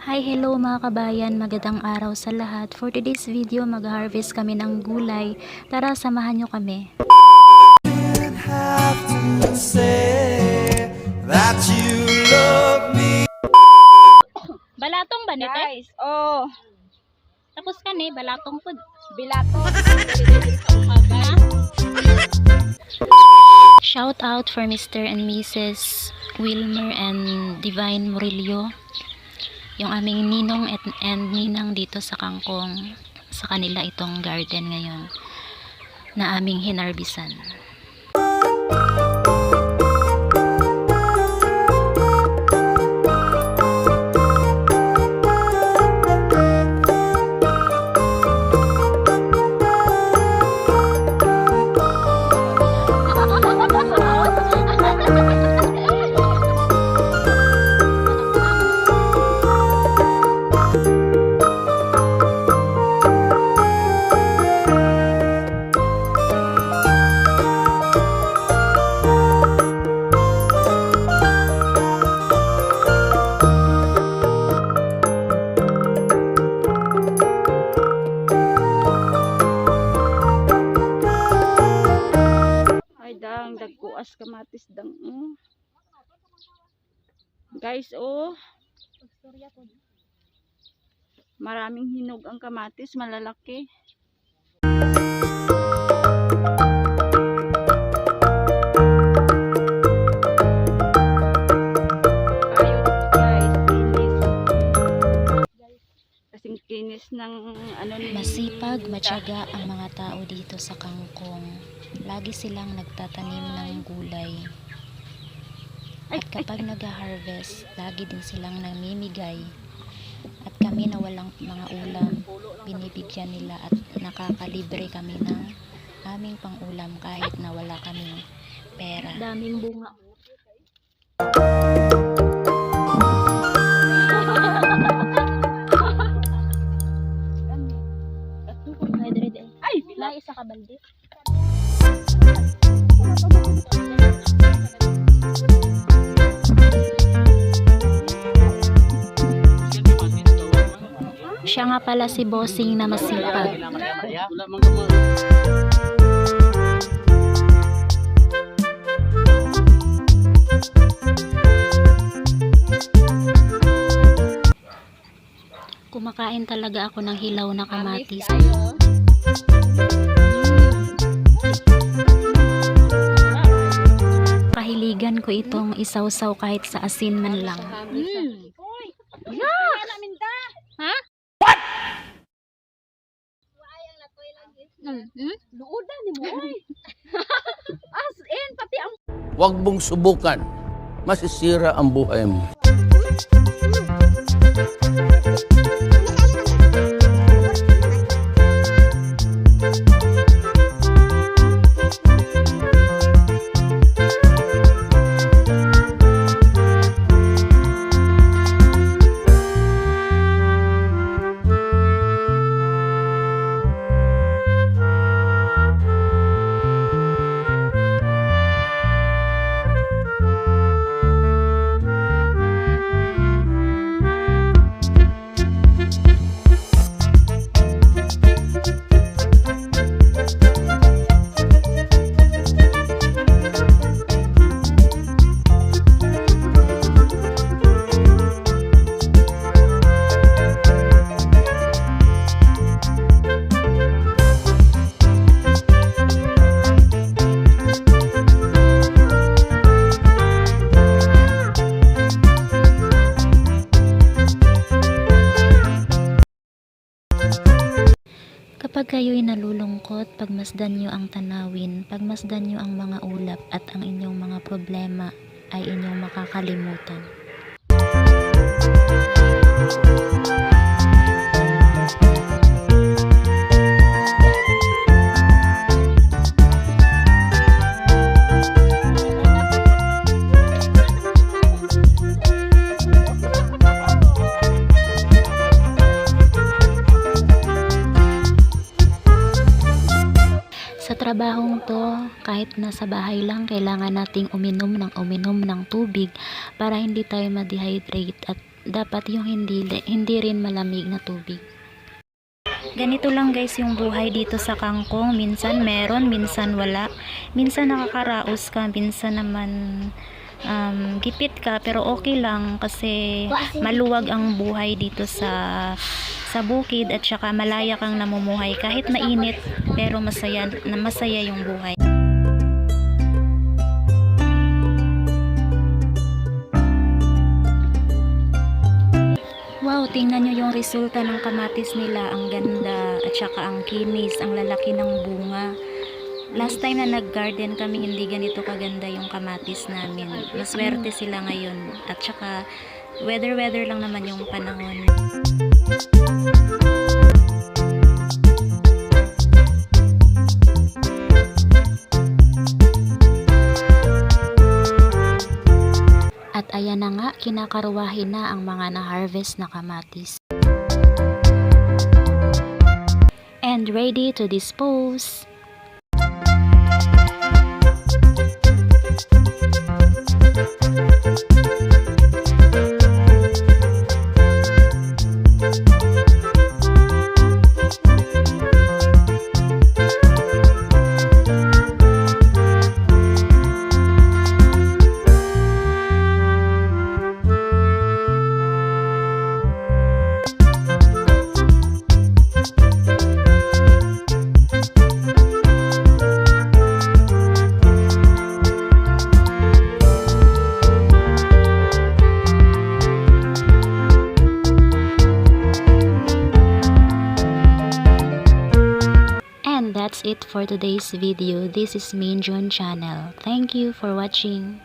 Hi, hello mga kabayan, magandang araw sa lahat. For today's video, mag-harvest kami ng gulay. Tara, samahan nyo kami. Have to say that you love me. Balatong ba nito? Guys, oh, Tapos ka ni, balatong po. bilato. Shout out for Mr. and Mrs. Wilmer and Divine Murillo. Yung aming ninong and ninang dito sa Kangkong. Sa kanila itong garden ngayon na aming hinarbisan. Ay, dang, dagkuas kamatis dang. Guys, oh. Maraming hinog ang kamatis, malalaki. Kasing kinis ng ano ni Masipag, matyaga ang mga tao dito sa Kangkong. Lagi silang nagtatanim ng gulay. At kapag nag-harvest, lagi din silang namimigay. At kami na walang mga ulam, binibigyan nila at nakakalibre kami ng aming pang-ulam kahit na wala kaming pera. Daming bunga. ay, Wala isa ka balde. Siya nga pala si Bossing na masipag. Kumakain talaga ako ng hilaw na kamatis. Kahiligan ko itong isawsaw kahit sa asin man lang. Ha? What? luudan ni mo. As in, pati ang Huwag mong subukan. Masisira ang buhay mo. Kapag kayo'y nalulungkot, pagmasdan nyo ang tanawin, pagmasdan nyo ang mga ulap at ang inyong mga problema ay inyong makakalimutan. Sa trabahong to, kahit nasa bahay lang, kailangan nating uminom ng tubig para hindi tayo ma-dehydrate at dapat yung hindi rin malamig na tubig. Ganito lang guys yung buhay dito sa kangkong. Minsan meron, minsan wala. Minsan nakakaraos ka, minsan naman gipit ka, pero okay lang kasi maluwag ang buhay dito sa bukid at saka malaya kang namumuhay kahit mainit, pero masaya yung buhay. Wow, tingnan nyo yung resulta ng kamatis nila. Ang ganda at saka ang kinis, ang lalaki ng bunga. Last time na nag-garden kami, hindi ganito kaganda yung kamatis namin. Maswerte sila ngayon. At saka, weather lang naman yung panahon. At ayan na nga, kinakaruwahin na ang mga na-harvest na kamatis. And ready to dispose. That's it for today's video. This is Main John channel. Thank you for watching.